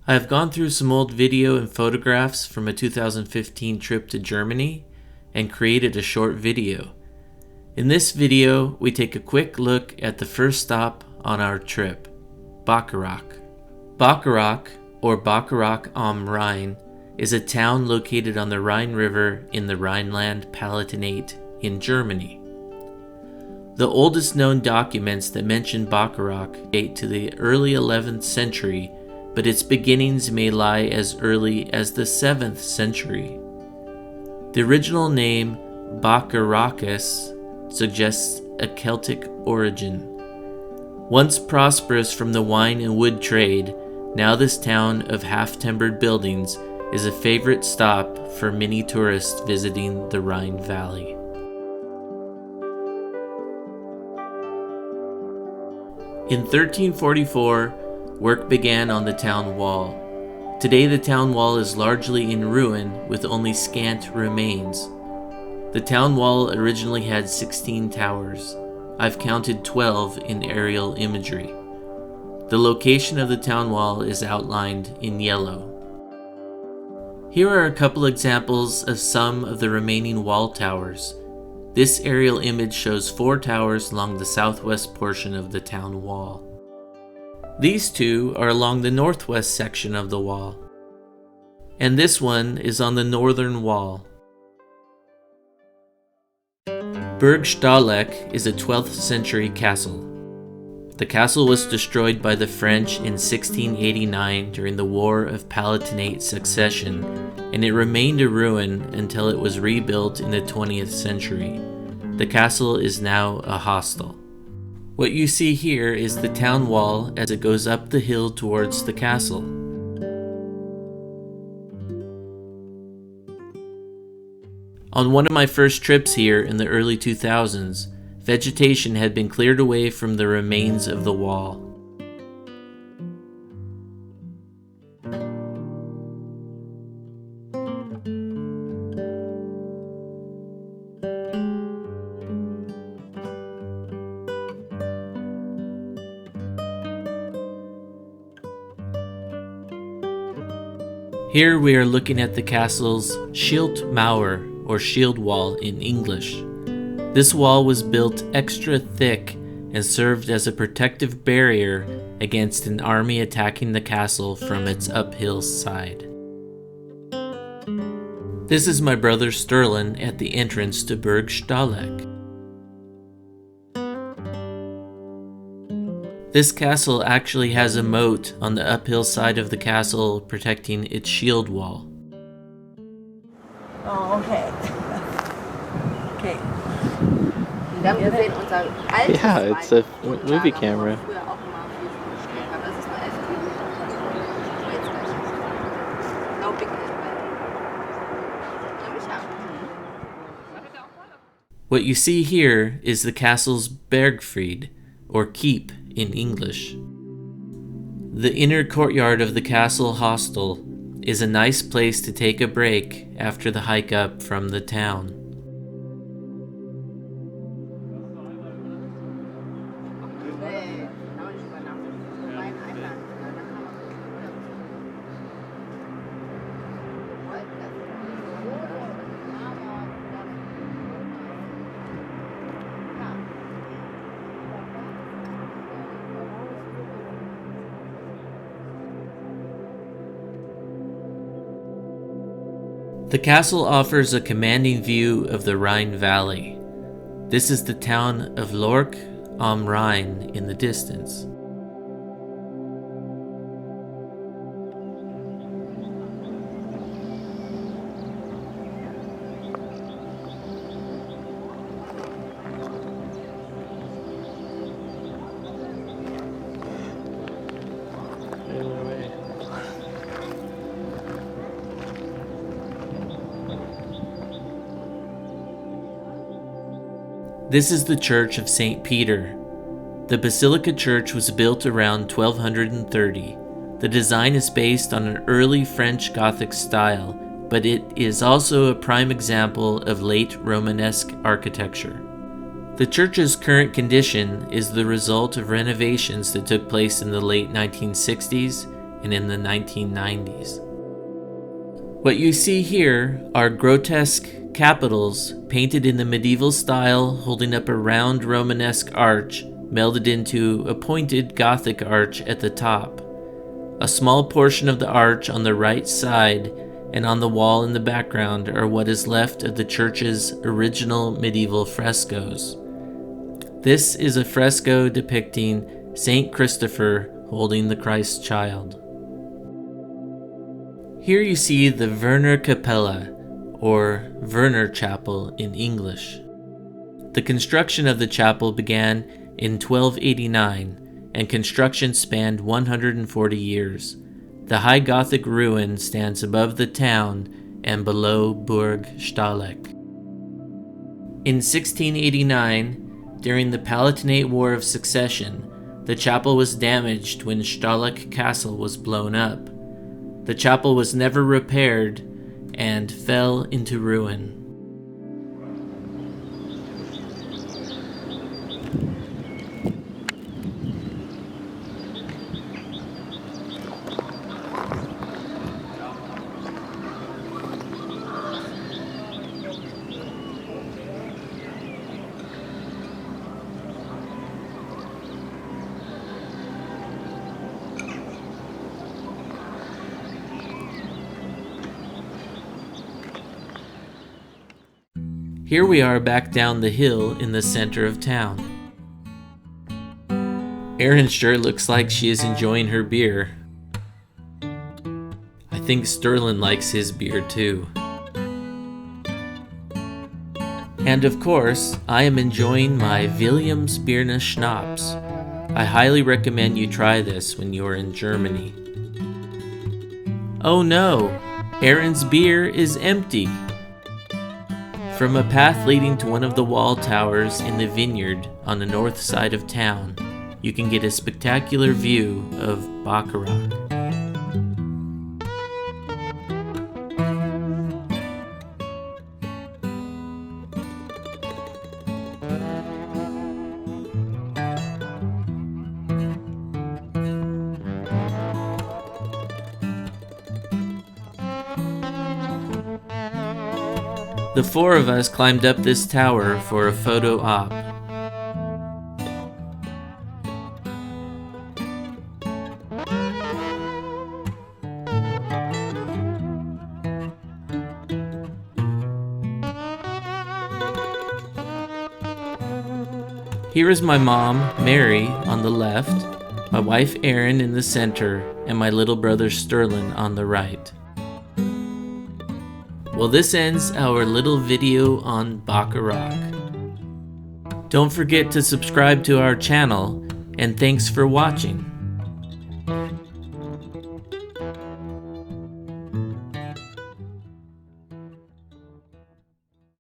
I have gone through some old video and photographs from a 2015 trip to Germany and created a short video. In this video, we take a quick look at the first stop on our trip, Bacharach. Bacharach, or Bacharach am Rhein, is a town located on the Rhine River in the Rhineland Palatinate in Germany. The oldest known documents that mention Bacharach date to the early 11th century, but its beginnings may lie as early as the 7th century. The original name Bacharachus suggests a Celtic origin. Once prosperous from the wine and wood trade, now this town of half-timbered buildings is a favorite stop for many tourists visiting the Rhine Valley. In 1344, work began on the town wall. Today the town wall is largely in ruin with only scant remains. The town wall originally had 16 towers. I've counted 12 in aerial imagery. The location of the town wall is outlined in yellow. Here are a couple examples of some of the remaining wall towers. This aerial image shows 4 towers along the southwest portion of the town wall. These 2 are along the northwest section of the wall, and this one is on the northern wall. Burg Stahleck is a 12th century castle. The castle was destroyed by the French in 1689 during the War of Palatinate Succession, and it remained a ruin until it was rebuilt in the 20th century. The castle is now a hostel. What you see here is the town wall as it goes up the hill towards the castle. On one of my first trips here in the early 2000s, vegetation had been cleared away from the remains of the wall. Here we are looking at the castle's Schildmauer, or shield wall in English. This wall was built extra thick and served as a protective barrier against an army attacking the castle from its uphill side. This is my brother Sterling at the entrance to Burg Stahleck. This castle actually has a moat on the uphill side of the castle protecting its shield wall. Oh, okay. Okay. Yeah, it's a movie camera. What you see here is the castle's Bergfried, or keep in English. The inner courtyard of the castle hostel is a nice place to take a break after the hike up from the town. The castle offers a commanding view of the Rhine Valley. This is the town of Lorch am Rhein in the distance. This is the Church of St. Peter. The Basilica Church was built around 1230. The design is based on an early French Gothic style, but it is also a prime example of late Romanesque architecture. The church's current condition is the result of renovations that took place in the late 1960s and in the 1990s. What you see here are grotesque capitals painted in the medieval style, holding up a round Romanesque arch melded into a pointed Gothic arch at the top. A small portion of the arch on the right side and on the wall in the background are what is left of the church's original medieval frescoes. This is a fresco depicting Saint Christopher holding the Christ child. Here you see the Werner Capella, or Werner Chapel in English. The construction of the chapel began in 1289, and construction spanned 140 years. The high Gothic ruin stands above the town and below Burg Stahleck. In 1689, during the Palatinate War of Succession, the chapel was damaged when Stahleck Castle was blown up. The chapel was never repaired and fell into ruin. Here we are back down the hill in the center of town. Erin sure looks like she is enjoying her beer. I think Sterling likes his beer too. And of course, I am enjoying my Williams Bierne Schnapps. I highly recommend you try this when you are in Germany. Oh no, Erin's beer is empty. From a path leading to one of the wall towers in the vineyard on the north side of town, you can get a spectacular view of Bacharach. The four of us climbed up this tower for a photo op. Here is my mom, Mary, on the left, my wife Erin in the center, and my little brother Sterling on the right. Well, this ends our little video on Bacharach. Don't forget to subscribe to our channel, and thanks for watching.